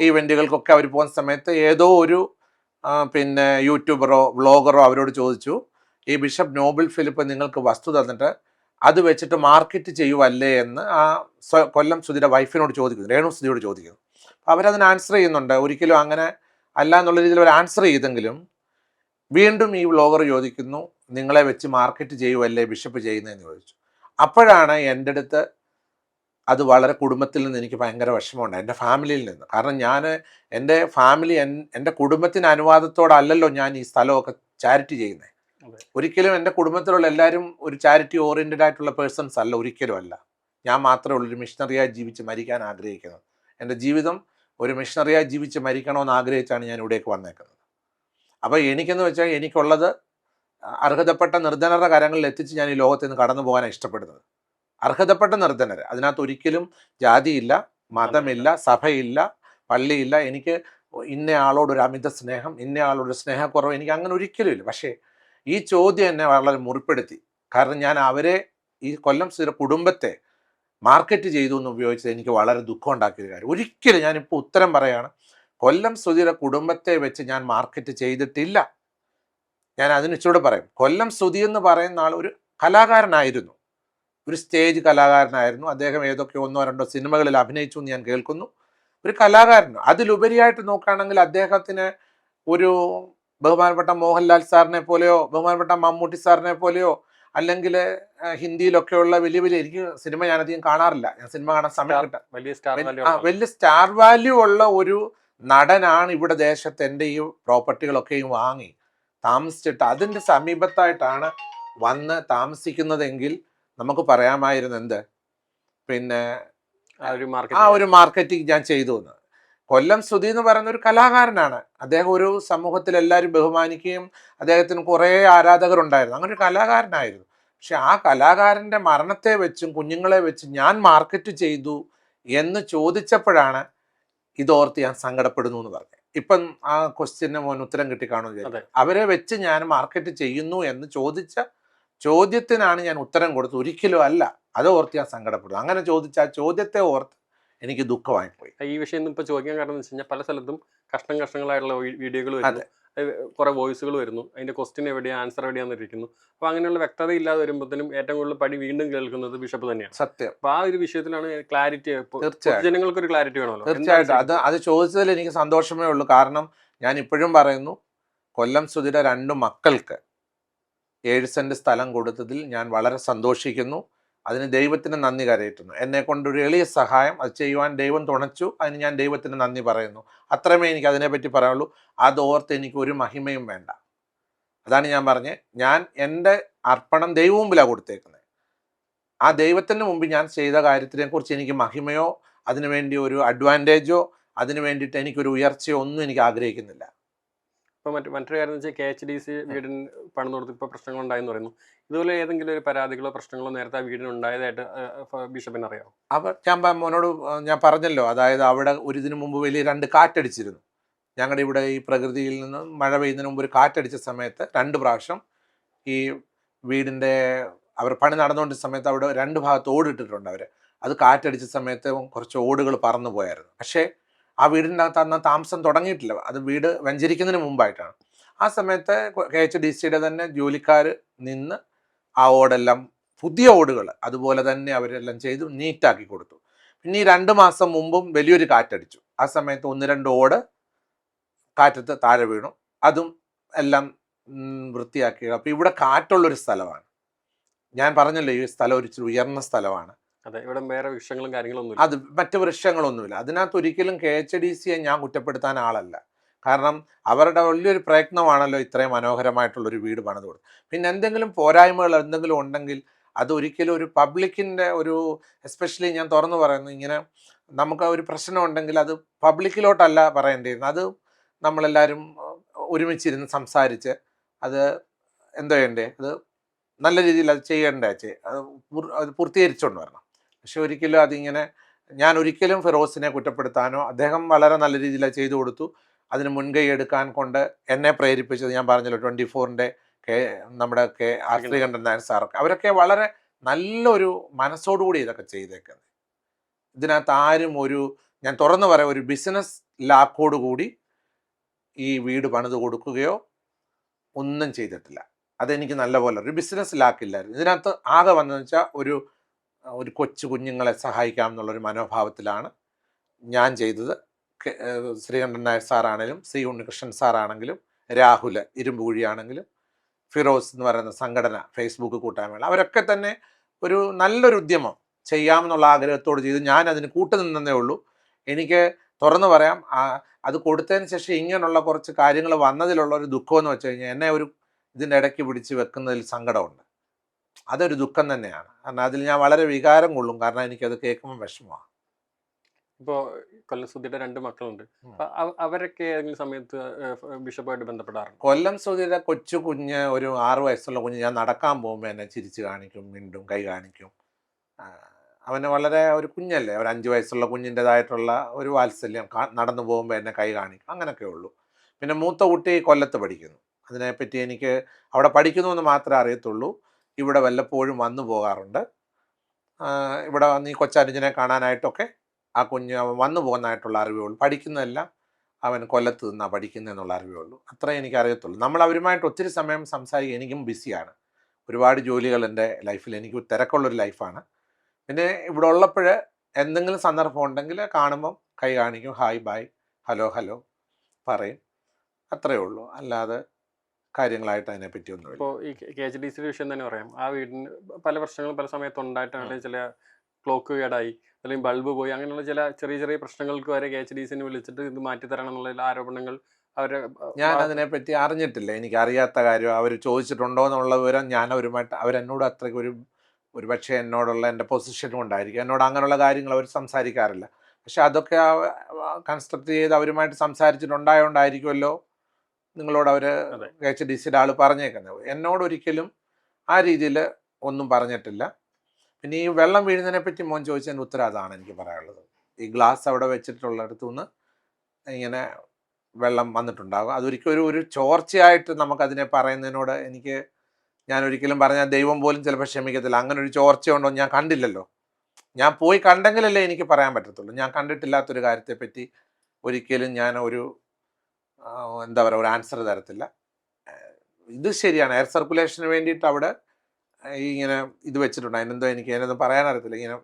ഈവെന്റുകൾക്കൊക്കെ അവർ പോകുന്ന സമയത്ത് ഏതോ ഒരു പിന്നെ യൂട്യൂബറോ വ്ളോഗറോ അവരോട് ചോദിച്ചു, ഈ ബിഷപ്പ് നോബിൾ ഫിലിപ്പ് നിങ്ങൾക്ക് വസ്തു തന്നിട്ട് അത് വെച്ചിട്ട് മാർക്കറ്റ് ചെയ്യുവല്ലേ എന്ന് ആ കൊല്ലം സുധിയുടെ വൈഫിനോട് ചോദിക്കുന്നു, രേണു സുധിയോട് ചോദിക്കുന്നു. അപ്പോൾ അവരതിന് ആൻസർ ചെയ്യുന്നുണ്ട്. ഒരിക്കലും അങ്ങനെ അല്ല എന്നുള്ള രീതിയിൽ അവർ ആൻസർ ചെയ്തെങ്കിലും വീണ്ടും ഈ വ്ളോഗർ ചോദിക്കുന്നു, നിങ്ങളെ വെച്ച് മാർക്കറ്റ് ചെയ്യുവല്ലേ ബിഷപ്പ് ചെയ്യുന്നതെന്ന് ചോദിച്ചു. അപ്പോഴാണ് എൻ്റെ അടുത്ത് അത് വളരെ കുടുംബത്തിൽ നിന്ന് എനിക്ക് ഭയങ്കര വിഷമമുണ്ട്, എൻ്റെ ഫാമിലിയിൽ നിന്ന്. കാരണം ഞാൻ എൻ്റെ ഫാമിലി എൻ്റെ കുടുംബത്തിന് അനുവാദത്തോടല്ലല്ലോ ഞാൻ ഈ സ്ഥലമൊക്കെ ചാരിറ്റി ചെയ്യുന്നത്. ഒരിക്കലും എൻ്റെ കുടുംബത്തിലുള്ള എല്ലാവരും ഒരു ചാരിറ്റി ഓറിയൻറ്റഡ് ആയിട്ടുള്ള പേഴ്സൺസ് അല്ല, ഒരിക്കലും അല്ല. ഞാൻ മാത്രമേ ഉള്ളൂ ഒരു മിഷണറിയായി ജീവിച്ച് മരിക്കാൻ ആഗ്രഹിക്കുന്നത്. എൻ്റെ ജീവിതം ഒരു മിഷണറിയായി ജീവിച്ച് മരിക്കണമെന്ന് ആഗ്രഹിച്ചാണ് ഞാൻ ഇവിടേക്ക് വന്നേക്കുന്നത്. അപ്പോൾ എനിക്കെന്ന് വെച്ചാൽ എനിക്കുള്ളത് അർഹതപ്പെട്ട നിർധനരുടെ കരങ്ങളിൽ എത്തിച്ച് ഞാൻ ഈ ലോകത്തിൽ നിന്ന് കടന്നു പോകാനാണ് ഇഷ്ടപ്പെടുന്നത്. അർഹതപ്പെട്ട നിർധനർ, അതിനകത്ത് ഒരിക്കലും ജാതിയില്ല, മതമില്ല, സഭയില്ല, പള്ളിയില്ല. എനിക്ക് ഇന്ന ആളോടൊരു അമിത സ്നേഹം, ഇന്ന ആളോടൊരു സ്നേഹക്കുറവ് എനിക്ക് അങ്ങനെ ഒരിക്കലും ഇല്ല. പക്ഷേ ഈ ചോദ്യം എന്നെ വളരെ മുറിപ്പെടുത്തി. കാരണം ഞാൻ അവരെ, ഈ കൊല്ലം സുധീര കുടുംബത്തെ മാർക്കറ്റ് ചെയ്തു എന്ന് ഉപയോഗിച്ചത് എനിക്ക് വളരെ ദുഃഖം ഉണ്ടാക്കിയൊരു കാര്യം. ഒരിക്കലും ഞാനിപ്പോൾ ഉത്തരം പറയുകയാണ്, കൊല്ലം സുധീര കുടുംബത്തെ വെച്ച് ഞാൻ മാർക്കറ്റ് ചെയ്തിട്ടില്ല. ഞാൻ അതിനിച്ചൂടെ പറയും, കൊല്ലം സുധി എന്ന് പറയുന്ന ആൾ ഒരു കലാകാരനായിരുന്നു, ഒരു സ്റ്റേജ് കലാകാരനായിരുന്നു. അദ്ദേഹം ഏതൊക്കെ 1-2 സിനിമകളിൽ അഭിനയിച്ചു എന്ന് ഞാൻ കേൾക്കുന്നു. ഒരു കലാകാരൻ. അതിലുപരിയായിട്ട് നോക്കുകയാണെങ്കിൽ അദ്ദേഹത്തിന് ഒരു ബഹുമാനപ്പെട്ട മോഹൻലാൽ സാറിനെ പോലെയോ ബഹുമാനപ്പെട്ട മമ്മൂട്ടി സാറിനെ പോലെയോ അല്ലെങ്കിൽ ഹിന്ദിയിലൊക്കെയുള്ള വലിയ വലിയ, എനിക്ക് സിനിമ ഞാനധികം കാണാറില്ല, ഞാൻ സിനിമ കാണാൻ സമയം കിട്ടാം, വലിയ സ്റ്റാർ വാല്യൂ ഉള്ള ഒരു നടനാണ് ഇവിടെ ദേശത്ത് എൻ്റെ ഈ പ്രോപ്പർട്ടികളൊക്കെയും വാങ്ങി താമസിച്ചിട്ട് അതിൻ്റെ സമീപത്തായിട്ടാണ് വന്ന് താമസിക്കുന്നതെങ്കിൽ നമുക്ക് പറയാമായിരുന്നു എന്ത്, പിന്നെ ആ ഒരു മാർക്കറ്റിംഗ് ഞാൻ ചെയ്തു എന്ന്. കൊല്ലം സുധി എന്ന് പറയുന്ന ഒരു കലാകാരനാണ്. അദ്ദേഹം ഒരു സമൂഹത്തിൽ എല്ലാവരും ബഹുമാനിക്കുകയും അദ്ദേഹത്തിന് കുറേ ആരാധകരുണ്ടായിരുന്നു, അങ്ങനെ ഒരു കലാകാരനായിരുന്നു. പക്ഷെ ആ കലാകാരൻ്റെ മരണത്തെ വെച്ചും കുഞ്ഞുങ്ങളെ വെച്ചും ഞാൻ മാർക്കറ്റ് ചെയ്തു എന്ന് ചോദിച്ചപ്പോഴാണ് ഇതോർത്ത് ഞാൻ സങ്കടപ്പെടുന്നു എന്ന് പറഞ്ഞു. ഇപ്പം ആ ക്വസ്റ്റ്യന് മോൻ ഉത്തരം കിട്ടിക്കാണുന്നു. അവരെ വെച്ച് ഞാൻ മാർക്കറ്റ് ചെയ്യുന്നു എന്ന് ചോദിച്ച ചോദ്യത്തിനാണ് ഞാൻ ഉത്തരം കൊടുത്തത്, ഒരിക്കലും അല്ല. അത് ഓർത്ത് ഞാൻ സങ്കടപ്പെടുന്നു. അങ്ങനെ ചോദിച്ച ആ ചോദ്യത്തെ ഓർത്ത് എനിക്ക് ദുഃഖമായിപ്പോയി. ഈ വിഷയം ഇപ്പൊ ചോദിക്കാൻ കാരണം എന്ന് വെച്ച് കഴിഞ്ഞാൽ പല സ്ഥലത്തും കഷ്ണങ്ങളായിട്ടുള്ള വീഡിയോകൾ വരുന്നു, കുറെ വോയിസുകൾ വരുന്നു, അതിന്റെ ക്വസ്റ്റ്യൻ എവിടെയാ ആൻസർ എവിടെയാന്ന് ഇരിക്കുന്നു. അപ്പൊ അങ്ങനെയുള്ള വ്യക്തത ഇല്ലാതെ വരുമ്പോഴത്തേനും ഏറ്റവും കൂടുതൽ പടി വീണ്ടും കേൾക്കുന്നത് ബിഷപ്പ് തന്നെയാണ്. സത്യം. അപ്പൊ ആ ഒരു വിഷയത്തിലാണ് ക്ലാരിറ്റി, ജനങ്ങൾക്ക് ഒരു ക്ലാരിറ്റി വേണമല്ലോ. തീർച്ചയായിട്ടും അത് ചോദിച്ചതിൽ എനിക്ക് സന്തോഷമേ ഉള്ളൂ. കാരണം ഞാൻ ഇപ്പോഴും പറയുന്നു, കൊല്ലം സുധിര 2 മക്കൾക്ക് 7 സെന്റ് സ്ഥലം കൊടുത്തതിൽ ഞാൻ വളരെ സന്തോഷിക്കുന്നു. അതിന് ദൈവത്തിന് നന്ദി കരയറ്റുന്നു. എന്നെ കൊണ്ടൊരു എളിയ സഹായം അത് ചെയ്യുവാൻ ദൈവം തുണച്ചു, അതിന് ഞാൻ ദൈവത്തിന് നന്ദി പറയുന്നു. അത്രമേ എനിക്ക് അതിനെപ്പറ്റി പറയാനുള്ളൂ. അതോർത്ത് എനിക്ക് ഒരു മഹിമയും വേണ്ട. അതാണ് ഞാൻ പറഞ്ഞത്, ഞാൻ എൻ്റെ അർപ്പണം ദൈവം മുമ്പിലാണ് കൊടുത്തേക്കുന്നത്. ആ ദൈവത്തിന് മുമ്പ് ഞാൻ ചെയ്ത കാര്യത്തിനെ കുറിച്ച് എനിക്ക് മഹിമയോ അതിനുവേണ്ടി ഒരു അഡ്വാൻറ്റേജോ അതിന് വേണ്ടിയിട്ട് എനിക്കൊരു ഉയർച്ചയോ ഒന്നും എനിക്ക് ആഗ്രഹിക്കുന്നില്ല. ഇപ്പോൾ മറ്റൊരു കാര്യം എന്ന് വെച്ചാൽ KHDC വീടിന് പണിത് കൊടുത്ത് ഇപ്പോൾ പ്രശ്നങ്ങൾ ഉണ്ടായെന്ന് പറയുന്നു. ഇതുപോലെ ഏതെങ്കിലും ഒരു പരാതികളോ പ്രശ്നങ്ങളോ നേരത്തെ ആ വീടിന് ഉണ്ടായതായിട്ട് ബിഷപ്പിന് അറിയാമോ? അവർ മോനോട് ഞാൻ പറഞ്ഞല്ലോ, അതായത് അവിടെ ഇതിനു മുമ്പ് വലിയ 2 കാറ്റടിച്ചിരുന്നു. ഞങ്ങളുടെ ഇവിടെ ഈ പ്രകൃതിയിൽ നിന്ന് മഴ പെയ്യുന്നതിന് മുമ്പ് ഒരു കാറ്റടിച്ച സമയത്ത് 2 പ്രാവശ്യം ഈ വീടിൻ്റെ അവർ പണി നടന്നുകൊണ്ടിരുന്ന സമയത്ത് അവിടെ 2 ഭാഗത്ത് ഓടിട്ടിട്ടുണ്ട് അവർ. അത് കാറ്റടിച്ച സമയത്ത് കുറച്ച് ഓടുകൾ പറന്നു പോയായിരുന്നു. പക്ഷേ ആ വീടിൻ്റെ അകത്ത് അന്ന് താമസം തുടങ്ങിയിട്ടില്ല, അത് വീട് വെഞ്ചരിക്കുന്നതിന് മുമ്പായിട്ടാണ്. ആ സമയത്ത് KHDCയുടെ തന്നെ ജോലിക്കാർ നിന്ന് ആ ഓടെല്ലാം, പുതിയ ഓടുകൾ അതുപോലെ തന്നെ അവരെല്ലാം ചെയ്തു നീറ്റാക്കി കൊടുത്തു. പിന്നെ ഈ 2 മാസം മുമ്പും വലിയൊരു കാറ്റടിച്ചു. ആ സമയത്ത് 1-2 ഓട് കാറ്റത്ത് താഴെ വീണു, അതും എല്ലാം വൃത്തിയാക്കി. അപ്പോൾ ഇവിടെ കാറ്റുള്ളൊരു സ്ഥലമാണ്. ഞാൻ പറഞ്ഞല്ലോ, ഈ സ്ഥലം ഒരു ഉയർന്ന സ്ഥലമാണ്. അതെ, ഇവിടെ വേറെ വൃക്ഷങ്ങളും കാര്യങ്ങളൊന്നും, അത് മറ്റു വൃക്ഷങ്ങളൊന്നുമില്ല. അതിനകത്ത് ഒരിക്കലും KHDCയെ ഞാൻ കുറ്റപ്പെടുത്താൻ ആളല്ല. കാരണം അവരുടെ വലിയൊരു പ്രയത്നമാണല്ലോ ഇത്രയും മനോഹരമായിട്ടുള്ളൊരു വീട് പണിത് കൊടുത്തത്. പിന്നെ എന്തെങ്കിലും പോരായ്മകൾ എന്തെങ്കിലും ഉണ്ടെങ്കിൽ അത് ഒരിക്കലും ഒരു പബ്ലിക്കിൻ്റെ ഒരു, എസ്പെഷ്യലി ഞാൻ തുറന്നു പറയുന്നു, ഇങ്ങനെ നമുക്ക് ഒരു പ്രശ്നം ഉണ്ടെങ്കിൽ അത് പബ്ലിക്കിലോട്ടല്ല പറയേണ്ടിയിരുന്നത്, അത് നമ്മളെല്ലാവരും ഒരുമിച്ചിരുന്ന് സംസാരിച്ച് അത് എന്താ വേണ്ടേ, അത് നല്ല രീതിയിൽ അത് ചെയ്യേണ്ടേ, അത് പൂർത്തീകരിച്ചുകൊണ്ട് വരണം. പക്ഷെ ഒരിക്കലും അതിങ്ങനെ, ഞാൻ ഒരിക്കലും ഫിറോസിനെ കുറ്റപ്പെടുത്താനോ, അദ്ദേഹം വളരെ നല്ല രീതിയിൽ അത് ചെയ്തു കൊടുത്തു. അതിന് മുൻകൈ എടുക്കാൻ കൊണ്ട് എന്നെ പ്രേരിപ്പിച്ചത് ഞാൻ പറഞ്ഞല്ലോ 24-ന്റെ നമ്മുടെ ശ്രീകണ്ഠൻ നായർ സാറൊക്കെ, അവരൊക്കെ വളരെ നല്ലൊരു മനസ്സോടുകൂടി ഇതൊക്കെ ചെയ്തേക്കുന്നത്. ഇതിനകത്ത് ആരും ഞാൻ തുറന്നു പറയാം, ഒരു ബിസിനസ് ലാക്കോടുകൂടി ഈ വീട് പണിത് കൊടുക്കുകയോ ഒന്നും ചെയ്തിട്ടില്ല. അതെനിക്ക് നല്ലപോലെ ഒരു ബിസിനസ് ലാക്കില്ലായിരുന്നു. ഇതിനകത്ത് ആകെ വന്നതെന്ന് വെച്ചാൽ ഒരു കൊച്ചു കുഞ്ഞുങ്ങളെ സഹായിക്കാം എന്നുള്ളൊരു മനോഭാവത്തിലാണ് ഞാൻ ചെയ്തത്. ശ്രീകണ്ഠൻ നായർ സാറാണെങ്കിലും സി ഉണ്ണികൃഷ്ണൻ സാറാണെങ്കിലും രാഹുൽ ഇരുമ്പുകുഴിയാണെങ്കിലും ഫിറോസ് എന്ന് പറയുന്ന സംഘടന, ഫേസ്ബുക്ക് കൂട്ടായ്മകൾ, അവരൊക്കെ തന്നെ ഒരു നല്ലൊരു ഉദ്യമം ചെയ്യാമെന്നുള്ള ആഗ്രഹത്തോട് ചെയ്തു. ഞാൻ അതിന് കൂട്ടുനിന്നേ ഉള്ളൂ. എനിക്ക് തുറന്നു പറയാം, അത് കൊടുത്തതിന് ശേഷം ഇങ്ങനെയുള്ള കുറച്ച് കാര്യങ്ങൾ വന്നതിലുള്ള ഒരു ദുഃഖം എന്ന് വെച്ച് കഴിഞ്ഞാൽ എന്നെ ഒരു ഇതിൻ്റെ ഇടയ്ക്ക് പിടിച്ച് വെക്കുന്നതിൽ സങ്കടമുണ്ട്. അതൊരു ദുഃഖം തന്നെയാണ്. കാരണം അതിൽ ഞാൻ വളരെ വികാരം കൊള്ളും. കാരണം എനിക്കത് കേൾക്കുമ്പോൾ വിഷമമാണ്. ഇപ്പോൾ കൊല്ലം സുധിയുടെ 2 മക്കളുണ്ട്. അപ്പൊ അവരൊക്കെ ഏതെങ്കിലും സമയത്ത് ബിഷപ്പുമായിട്ട് ബന്ധപ്പെടാറുണ്ട്? കൊല്ലം സുധിയുടെ കൊച്ചു കുഞ്ഞ്, ഒരു 6 വയസ്സുള്ള കുഞ്ഞ്, ഞാൻ നടക്കാൻ പോകുമ്പോൾ എന്നെ ചിരിച്ച് കാണിക്കും, മിണ്ടും, കൈ കാണിക്കും. അവന് വളരെ ഒരു കുഞ്ഞല്ലേ, ഒരു 5 വയസ്സുള്ള കുഞ്ഞിൻ്റെതായിട്ടുള്ള ഒരു വാത്സല്യം. നടന്നു പോകുമ്പോൾ എന്നെ കൈ കാണിക്കും, അങ്ങനെയൊക്കെ ഉള്ളൂ. പിന്നെ മൂത്ത കുട്ടി കൊല്ലത്ത് പഠിക്കുന്നു. അതിനെപ്പറ്റി എനിക്ക് അവിടെ പഠിക്കുന്നു എന്ന് മാത്രമേ അറിയത്തുള്ളൂ. ഇവിടെ വല്ലപ്പോഴും വന്നു പോകാറുണ്ട്. ഇവിടെ വന്ന് ഈ കൊച്ചനുജനെ കാണാനായിട്ടൊക്കെ ആ കുഞ്ഞ് വന്നു പോകുന്നതായിട്ടുള്ള അറിവേ ഉള്ളൂ. പഠിക്കുന്നതെല്ലാം അവൻ കൊല്ലത്ത് നിന്നാണ് പഠിക്കുന്നതെന്നുള്ള അറിവേ ഉള്ളൂ. അത്രേ എനിക്ക് അറിയത്തുള്ളൂ. നമ്മൾ അവരുമായിട്ട് ഒത്തിരി സമയം സംസാരിക്കും. എനിക്കും ബിസിയാണ്, ഒരുപാട് ജോലികൾ എൻ്റെ ലൈഫിൽ, എനിക്ക് തിരക്കുള്ളൊരു ലൈഫാണ്. പിന്നെ ഇവിടെ ഉള്ളപ്പോൾ എന്തെങ്കിലും സന്ദർഭം ഉണ്ടെങ്കിൽ കാണുമ്പം കൈ കാണിക്കും, ഹായ് ബായ്, ഹലോ ഹലോ പറയും, അത്രയേ ഉള്ളൂ. അല്ലാതെ കാര്യങ്ങളായിട്ട് അതിനെപ്പറ്റി ഒന്നുമില്ല. ഇപ്പോൾ ഈ KHDC വിഷയം തന്നെ പറയാം. ആ വീടിന് പല പ്രശ്നങ്ങളും പല സമയത്ത് ഉണ്ടായിട്ടാണ്. ചില ക്ലോക്ക് കേടായി, അല്ലെങ്കിൽ ബൾബ് പോയി, അങ്ങനെയുള്ള ചില ചെറിയ ചെറിയ പ്രശ്നങ്ങൾക്ക് വരെ KHDCനെ വിളിച്ചിട്ട് ഇത് മാറ്റിത്തരണം എന്നുള്ള ആരോപണങ്ങൾ അവരെ. ഞാൻ അതിനെപ്പറ്റി അറിഞ്ഞിട്ടില്ല, എനിക്ക് അറിയാത്ത കാര്യം. അവർ ചോദിച്ചിട്ടുണ്ടോ എന്നുള്ള വിവരം ഞാൻ അവരുമായിട്ട്, അവരെന്നോട് അത്രയ്ക്ക് ഒരു പക്ഷേ എന്നോടുള്ള എൻ്റെ പൊസിഷനും ഉണ്ടായിരിക്കും, എന്നോട് അങ്ങനെയുള്ള കാര്യങ്ങൾ അവർ സംസാരിക്കാറില്ല. പക്ഷെ അതൊക്കെ കൺസ്ട്രക്ട് ചെയ്ത് അവരുമായിട്ട് സംസാരിച്ചിട്ടുണ്ടായോണ്ടായിരിക്കുമല്ലോ നിങ്ങളോട് അവർ KHDCയുടെ ആൾ പറഞ്ഞേക്കുന്നത്. എന്നോടൊരിക്കലും ആ രീതിയിൽ ഒന്നും പറഞ്ഞിട്ടില്ല. പിന്നെ ഈ വെള്ളം വീഴുന്നതിനെ പറ്റി മോൻ ചോദിച്ചതിൻ്റെ ഉത്തരം അതാണ് എനിക്ക് പറയാനുള്ളത്. ഈ ഗ്ലാസ് അവിടെ വെച്ചിട്ടുള്ളിടത്തു നിന്ന് ഇങ്ങനെ വെള്ളം വന്നിട്ടുണ്ടാകും. അതൊരിക്കലും ഒരു ചോർച്ചയായിട്ട് നമുക്കതിനെ പറയുന്നതിനോട് ഞാൻ ഒരിക്കലും പറഞ്ഞാൽ ദൈവം പോലും ചിലപ്പോൾ ക്ഷമിക്കത്തില്ല. അങ്ങനെ ഒരു ചോർച്ചയുണ്ടോ ഞാൻ കണ്ടില്ലല്ലോ. ഞാൻ പോയി കണ്ടെങ്കിലല്ലേ എനിക്ക് പറയാൻ പറ്റത്തുള്ളൂ. ഞാൻ കണ്ടിട്ടില്ലാത്തൊരു കാര്യത്തെപ്പറ്റി ഒരിക്കലും ഞാൻ എന്താ പറയുക, ഒരു ആൻസർ തരത്തില്ല. ഇത് ശരിയാണ്, എയർ സർക്കുലേഷന് വേണ്ടിയിട്ട് അവിടെ ഇങ്ങനെ ഇത് വെച്ചിട്ടുണ്ട്. അതിനൊന്നും പറയാനറിയത്തില്ല. ഇങ്ങനെ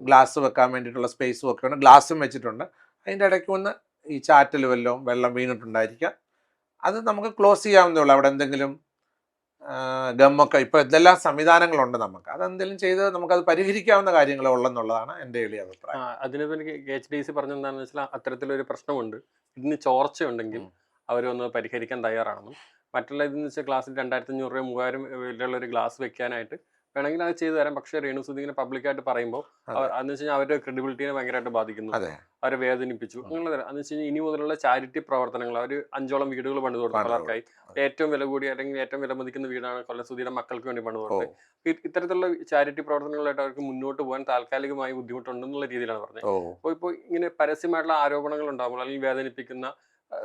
ഗ്ലാസ് വെക്കാൻ വേണ്ടിയിട്ടുള്ള സ്പേസും ഒക്കെ ഉണ്ട്, ഗ്ലാസും വെച്ചിട്ടുണ്ട്. അതിൻ്റെ ഇടയ്ക്ക് ഒന്ന് ഈ ചാറ്റൽ വല്ലതും വെള്ളം വീണിട്ടുണ്ടായിരിക്കാം. അത് നമുക്ക് ക്ലോസ് ചെയ്യാവുന്നേ ഉള്ളൂ. അവിടെ എന്തെങ്കിലും ഗമ്മൊക്കെ, ഇപ്പോൾ എന്തെല്ലാം സംവിധാനങ്ങളുണ്ട്, നമുക്ക് അതെന്തെങ്കിലും ചെയ്ത് നമുക്കത് പരിഹരിക്കാവുന്ന കാര്യങ്ങളേ ഉള്ളെന്നുള്ളതാണ് എൻ്റെ എളിയ അഭിപ്രായം. അതിനിപ്പോൾ എനിക്ക് KHDC പറഞ്ഞെന്താണെന്ന് വെച്ചാൽ അത്തരത്തിലൊരു പ്രശ്നമുണ്ട്, ഇതിന് ചോർച്ചയുണ്ടെങ്കിൽ അവരൊന്ന് പരിഹരിക്കാൻ തയ്യാറാണെന്നും, മറ്റുള്ള ഇതെന്ന് വെച്ചാൽ ഗ്ലാസ്സിൽ 2500 രൂപ 3000 വിലയുള്ള ഒരു ഗ്ലാസ് വെക്കാനായിട്ട് വേണമെങ്കിൽ അത് ചെയ്തു തരാം. പക്ഷേ രേണു സുധി ഇങ്ങനെ പബ്ലിക്കായിട്ട് പറയുമ്പോൾ അതെന്ന് വെച്ച് കഴിഞ്ഞാൽ അവരുടെ ക്രെഡിബിലിറ്റിനെ ഭയങ്കരമായിട്ട് ബാധിക്കുന്നു, അവരെ വേദനിപ്പിച്ചു, അങ്ങനെ അതെന്ന് വെച്ച് കഴിഞ്ഞാൽ ഇനി മുതലുള്ള ചാരിറ്റി പ്രവർത്തനങ്ങൾ, അവർ 5ഓളം വീടുകൾ പണിതു കൊടുത്തു പലർക്കായി. ഏറ്റവും വില കൂടി അല്ലെങ്കിൽ ഏറ്റവും വിലമതിക്കുന്ന വീടാണ് കൊല്ലം സുധിയുടെ മക്കൾക്ക് വേണ്ടി പണിതു കൊടുത്തത്. ഇത്തരത്തിലുള്ള ചാരിറ്റി പ്രവർത്തനങ്ങളായിട്ട് അവർക്ക് മുന്നോട്ട് പോകാൻ താൽക്കാലികമായി ബുദ്ധിമുട്ടുണ്ടെന്നുള്ള രീതിയിലാണ് പറഞ്ഞത്. അപ്പോൾ ഇപ്പോൾ ഇങ്ങനെ പരസ്യമായിട്ടുള്ള ആരോപണങ്ങൾ ഉണ്ടാകുമ്പോൾ അല്ലെങ്കിൽ വേദനിപ്പിക്കുന്ന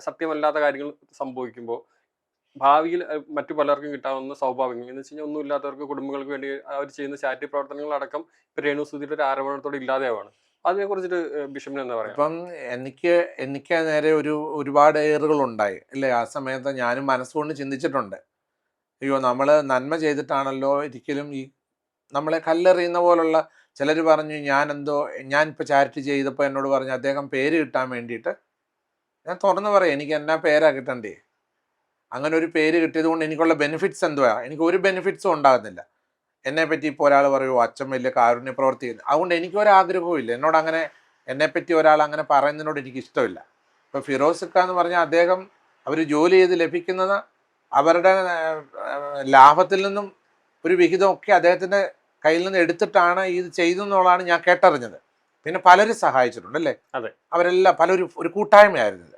സത്യമല്ലാത്ത കാര്യങ്ങൾ സംഭവിക്കുമ്പോൾ ഭാവിയിൽ മറ്റു പലർക്കും കിട്ടാവുന്ന സ്വാഭാവികം എന്ന് വെച്ച് കഴിഞ്ഞാൽ ഒന്നുമില്ലാത്തവർക്ക്, കുടുംബങ്ങൾക്ക് വേണ്ടി അവർ ചെയ്യുന്ന ചാരിറ്റി പ്രവർത്തനങ്ങളടക്കം ഇപ്പൊ രേണു സുധിയുടെ ഒരു ആരോപണത്തോടെ ഇല്ലാതെയാണ്. അതിനെ കുറിച്ചിട്ട് ബിഷപ്പിന് എന്താ പറയുക? ഇപ്പം എനിക്ക് നേരെ ഒരുപാട് ഏറുകൾ ഉണ്ടായി അല്ലേ. ആ സമയത്ത് ഞാനും മനസ്സുകൊണ്ട് ചിന്തിച്ചിട്ടുണ്ട്, അയ്യോ നമ്മൾ നന്മ ചെയ്തിട്ടാണല്ലോ ഒരിക്കലും ഈ നമ്മളെ കല്ലെറിയുന്ന പോലുള്ള. ചിലർ പറഞ്ഞു ഞാനിപ്പോൾ ചാരിറ്റി ചെയ്തപ്പോൾ എന്നോട് പറഞ്ഞു അദ്ദേഹം പേര് കിട്ടാൻ വേണ്ടിയിട്ട്. ഞാൻ തുറന്നു പറയാം, എനിക്ക് എന്നാ പേരാ കിട്ടണ്ടേ? അങ്ങനെ ഒരു പേര് കിട്ടിയത് കൊണ്ട് എനിക്കുള്ള ബെനിഫിറ്റ്സ് എന്തുവാ? എനിക്ക് ഒരു ബെനിഫിറ്റ്സും ഉണ്ടാകുന്നില്ല. എന്നെപ്പറ്റി ഇപ്പോൾ ഒരാൾ പറയുമോ അച്ഛൻ വലിയ കാരുണ്യ പ്രവർത്തി ചെയ്യുന്നു, അതുകൊണ്ട് എനിക്കൊരാഗ്രഹവും ഇല്ല. എന്നെപ്പറ്റി ഒരാൾ അങ്ങനെ പറയുന്നതിനോട് എനിക്ക് ഇഷ്ടമില്ല. ഇപ്പോൾ ഫിറോസ് ഖാൻ എന്ന് പറഞ്ഞാൽ അദ്ദേഹം അവർ ജോലി ചെയ്ത് ലഭിക്കുന്നത് അവരുടെ ലാഭത്തിൽ നിന്നും ഒരു വിഹിതമൊക്കെ അദ്ദേഹത്തിൻ്റെ കയ്യിൽ നിന്ന് എടുത്തിട്ടാണ് ഇത് ചെയ്തെന്നുള്ളതാണ് ഞാൻ കേട്ടറിഞ്ഞത്. പിന്നെ പലരും സഹായിച്ചിട്ടുണ്ട് അല്ലേ. അവരെല്ലാം ഒരു കൂട്ടായ്മയായിരുന്നത്.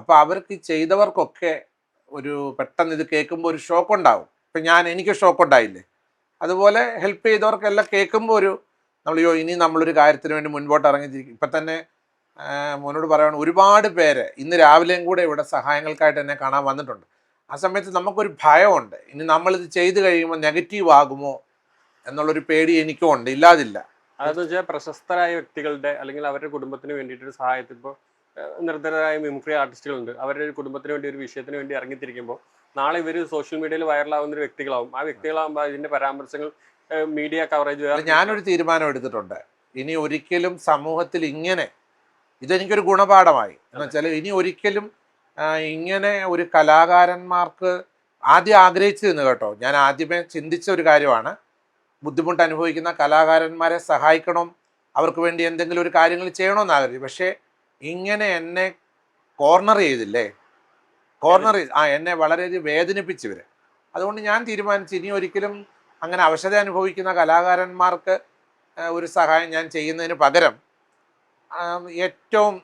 അപ്പോൾ അവർക്ക് ചെയ്തവർക്കൊക്കെ പെട്ടെന്ന് ഇത് കേൾക്കുമ്പോൾ ഒരു ഷോക്ക് ഉണ്ടാവും. ഇപ്പം എനിക്ക് ഷോക്ക് ഉണ്ടായില്ലേ, അതുപോലെ ഹെൽപ്പ് ചെയ്തവർക്കെല്ലാം കേൾക്കുമ്പോൾ ഇനി നമ്മളൊരു കാര്യത്തിന് വേണ്ടി മുൻപോട്ട് ഇറങ്ങിയിരിക്കും. ഇപ്പം തന്നെ മോനോട് പറയുകയാണ്, ഒരുപാട് പേര് ഇന്ന് രാവിലെയും കൂടെ ഇവിടെ സഹായങ്ങൾക്കായിട്ട് എന്നെ കാണാൻ വന്നിട്ടുണ്ട്. ആ സമയത്ത് നമുക്കൊരു ഭയമുണ്ട്, ഇനി നമ്മളിത് ചെയ്ത് കഴിയുമ്പോൾ നെഗറ്റീവ് ആകുമോ എന്നുള്ളൊരു പേടി എനിക്കും ഉണ്ട്, ഇല്ലാതില്ല. അതെന്ന് വെച്ചാൽ പ്രശസ്തരായ വ്യക്തികളുടെ അല്ലെങ്കിൽ അവരുടെ കുടുംബത്തിന് വേണ്ടിയിട്ടൊരു സഹായത്തിൽ ഇപ്പോൾ നിർദ്ധരായ മിമിക്രി ആർട്ടിസ്റ്റുകളുണ്ട്, അവരുടെ കുടുംബത്തിന് വേണ്ടി ഒരു വിഷയത്തിന് വേണ്ടി ഇറങ്ങിത്തിരിക്കുമ്പോൾ നാളെ ഇവർ സോഷ്യൽ മീഡിയയിൽ വൈറലാവുന്ന ഒരു വ്യക്തികളാവും. ആ വ്യക്തികളാകുമ്പോൾ അതിന്റെ പരാമർശങ്ങൾ മീഡിയ കവറേജ്. ഞാനൊരു തീരുമാനം എടുത്തിട്ടുണ്ട്, ഇനി ഒരിക്കലും സമൂഹത്തിൽ ഇതെനിക്കൊരു ഗുണപാഠമായി എന്ന് വെച്ചാൽ ഇനി ഒരിക്കലും ഇങ്ങനെ ഒരു കലാകാരന്മാർക്ക് ആദ്യം ആഗ്രഹിച്ചിരുന്നു കേട്ടോ. ഞാൻ ആദ്യമേ ചിന്തിച്ച ഒരു കാര്യമാണ്, ബുദ്ധിമുട്ട് അനുഭവിക്കുന്ന കലാകാരന്മാരെ സഹായിക്കണം, അവർക്ക് വേണ്ടി എന്തെങ്കിലും ഒരു കാര്യങ്ങൾ ചെയ്യണമെന്ന് ആഗ്രഹിച്ചു. പക്ഷേ ഇങ്ങനെ എന്നെ കോർണർ ചെയ്തില്ലേ, എന്നെ വളരെയധികം വേദനിപ്പിച്ചവർ. അതുകൊണ്ട് ഞാൻ തീരുമാനിച്ചു ഇനി ഒരിക്കലും അങ്ങനെ അവശത അനുഭവിക്കുന്ന കലാകാരന്മാർക്ക് ഒരു സഹായം ഞാൻ ചെയ്യുന്നതിന് പകരം ഏറ്റവും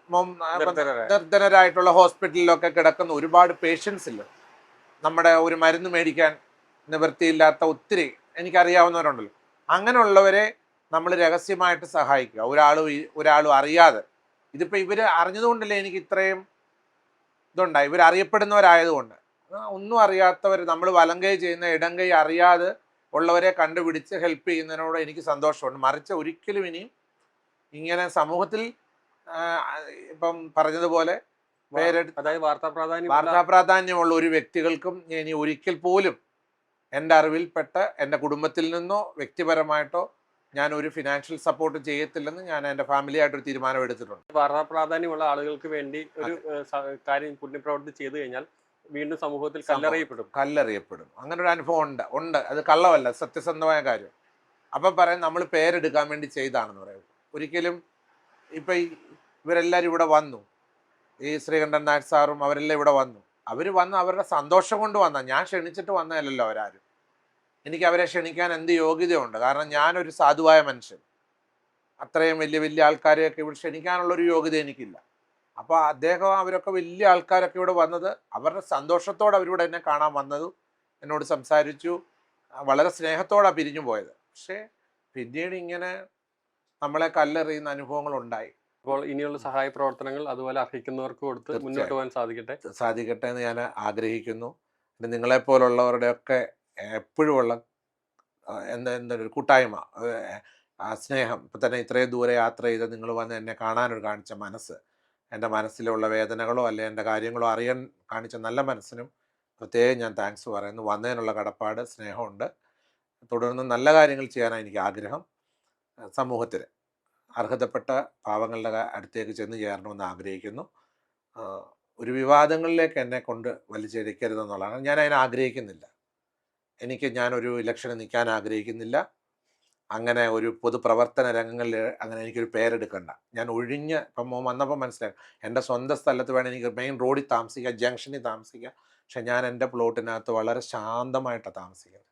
നിർധനരായിട്ടുള്ള ഹോസ്പിറ്റലിലൊക്കെ കിടക്കുന്ന ഒരുപാട് പേഷ്യൻസ് ഇല്ല, നമ്മുടെ ഒരു മരുന്ന് മേടിക്കാൻ നിവൃത്തിയില്ലാത്ത ഒത്തിരി എനിക്കറിയാവുന്നവരുണ്ടല്ലോ, അങ്ങനെയുള്ളവരെ നമ്മൾ രഹസ്യമായിട്ട് സഹായിക്കുക, ഒരാളും അറിയാതെ. ഇതിപ്പോൾ ഇവർ അറിഞ്ഞതുകൊണ്ടല്ലേ എനിക്ക് ഇത്രയും ഇതുണ്ടായി, ഇവർ അറിയപ്പെടുന്നവരായതുകൊണ്ട്. ഒന്നും അറിയാത്തവർ, നമ്മൾ വലം കൈ ചെയ്യുന്ന ഇടം കൈ അറിയാതെ ഉള്ളവരെ കണ്ടുപിടിച്ച് ഹെൽപ്പ് ചെയ്യുന്നതിനോട് എനിക്ക് സന്തോഷമുണ്ട്. മറിച്ച് ഒരിക്കലും ഇനിയും ഇങ്ങനെ സമൂഹത്തിൽ ഇപ്പം പറഞ്ഞതുപോലെ വാർത്താ പ്രാധാന്യമുള്ള ഒരു വ്യക്തികൾക്കും ഇനി ഒരിക്കൽ പോലും എൻ്റെ അറിവിൽപ്പെട്ട എൻ്റെ കുടുംബത്തിൽ നിന്നോ വ്യക്തിപരമായിട്ടോ ഞാൻ ഒരു ഫിനാൻഷ്യൽ സപ്പോർട്ട് ചെയ്യത്തില്ലെന്ന് ഞാൻ എൻ്റെ ഫാമിലിയായിട്ടൊരു തീരുമാനം എടുത്തിട്ടുണ്ട്. വാർത്താ പ്രാധാന്യമുള്ള ആളുകൾക്ക് വേണ്ടി ഒരു കാര്യം പുണ്യപ്രവൃത്തി ചെയ്തു കഴിഞ്ഞാൽ വീണ്ടും സമൂഹത്തിൽ കല്ലെറിയപ്പെടും. അങ്ങനെ ഒരു അനുഭവം ഉണ്ട്. അത് കള്ളമല്ല, സത്യസന്ധമായ കാര്യം. അപ്പം പറയാൻ നമ്മൾ പേരെടുക്കാൻ വേണ്ടി ചെയ്താണെന്ന് പറയും. ഒരിക്കലും ഇപ്പം ഇവരെല്ലാവരും ഇവിടെ വന്നു, ഈ ശ്രീകണ്ഠൻ നായർ സാറും അവരെല്ലാം ഇവിടെ വന്നു. അവർ വന്ന് അവരുടെ സന്തോഷം കൊണ്ട് വന്ന, ഞാൻ ക്ഷണിച്ചിട്ട് വന്നതല്ലല്ലോ അവരാരും. എനിക്ക് അവരെ ക്ഷണിക്കാൻ എന്ത് യോഗ്യതയുണ്ട്? കാരണം ഞാനൊരു സാധുവായ മനുഷ്യൻ, അത്രയും വലിയ ആൾക്കാരെയൊക്കെ ഇവിടെ ക്ഷണിക്കാനുള്ളൊരു യോഗ്യത എനിക്കില്ല. അപ്പോൾ അവരൊക്കെ വലിയ ആൾക്കാരൊക്കെ ഇവിടെ വന്നത് അവരുടെ സന്തോഷത്തോടെ അവരിവിടെ എന്നെ കാണാൻ വന്നതു, എന്നോട് സംസാരിച്ചു, വളരെ സ്നേഹത്തോടാണ് പിരിഞ്ഞു പോയത്. പക്ഷേ പിന്നീട് ഇങ്ങനെ നമ്മളെ കല്ലെറിയുന്ന അനുഭവങ്ങളുണ്ടായി. അപ്പോൾ ഇനിയുള്ള സഹായ പ്രവർത്തനങ്ങൾ അതുപോലെ അർഹിക്കുന്നവർക്ക് കൊടുത്ത് മുന്നോട്ട് പോകാൻ സാധിക്കട്ടെ എന്ന് ഞാൻ ആഗ്രഹിക്കുന്നു. പിന്നെ നിങ്ങളെപ്പോലുള്ളവരുടെയൊക്കെ എപ്പോഴും ഉള്ള എന്തൊരു കൂട്ടായ്മ, സ്നേഹം, ഇപ്പം തന്നെ ഇത്രയും ദൂരെ യാത്ര ചെയ്ത് നിങ്ങൾ വന്ന് എന്നെ കാണാനൊരു കാണിച്ച മനസ്സ്, എൻ്റെ മനസ്സിലുള്ള വേദനകളോ അല്ലെ എൻ്റെ കാര്യങ്ങളോ അറിയാൻ കാണിച്ച നല്ല മനസ്സിനും പ്രത്യേകം ഞാൻ താങ്ക്സ് പറയുന്നു. വന്നതിനുള്ള കടപ്പാട്, സ്നേഹമുണ്ട്. തുടർന്ന് നല്ല കാര്യങ്ങൾ ചെയ്യാനാണ് എനിക്ക് ആഗ്രഹം. സമൂഹത്തിൽ അർഹതപ്പെട്ട പാവങ്ങളുടെ അടുത്തേക്ക് ചെന്ന് ചേരണമെന്ന് ആഗ്രഹിക്കുന്നു. ഒരു വിവാദങ്ങളിലേക്ക് എന്നെ കൊണ്ട് വലിച്ചിഴക്കരുതെന്നുള്ളതാണ്. ഞാൻ അതിനെ ആഗ്രഹിക്കുന്നില്ല. ഞാനൊരു ഇലക്ഷന് നിൽക്കാൻ ആഗ്രഹിക്കുന്നില്ല. അങ്ങനെ ഒരു പൊതുപ്രവർത്തന രംഗങ്ങളിൽ അങ്ങനെ എനിക്കൊരു പേരെടുക്കണ്ട. ഞാൻ ഇപ്പം വന്നപ്പോൾ മനസ്സിലായി, എൻ്റെ സ്വന്തം സ്ഥലത്ത് വേണം എനിക്ക് മെയിൻ റോഡിൽ താമസിക്കുക, ജംഗ്ഷനിൽ താമസിക്കുക. പക്ഷെ ഞാൻ എൻ്റെ പ്ലോട്ടിനകത്ത് വളരെ ശാന്തമായിട്ടാണ് താമസിക്കുന്നത്.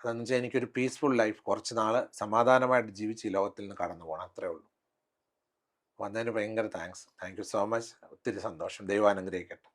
അതെന്ന് വെച്ചാൽ എനിക്കൊരു പീസ്ഫുൾ ലൈഫ്, കുറച്ച് നാൾ സമാധാനമായിട്ട് ജീവിച്ച് ഈ ലോകത്തിൽ നിന്ന് കടന്നു പോകണം, അത്രേ ഉള്ളൂ. വന്നതിന് ഭയങ്കര താങ്ക് യു സോ മച്ച്. ഒത്തിരി സന്തോഷം. ദൈവം അനുഗ്രഹിക്കട്ടെ.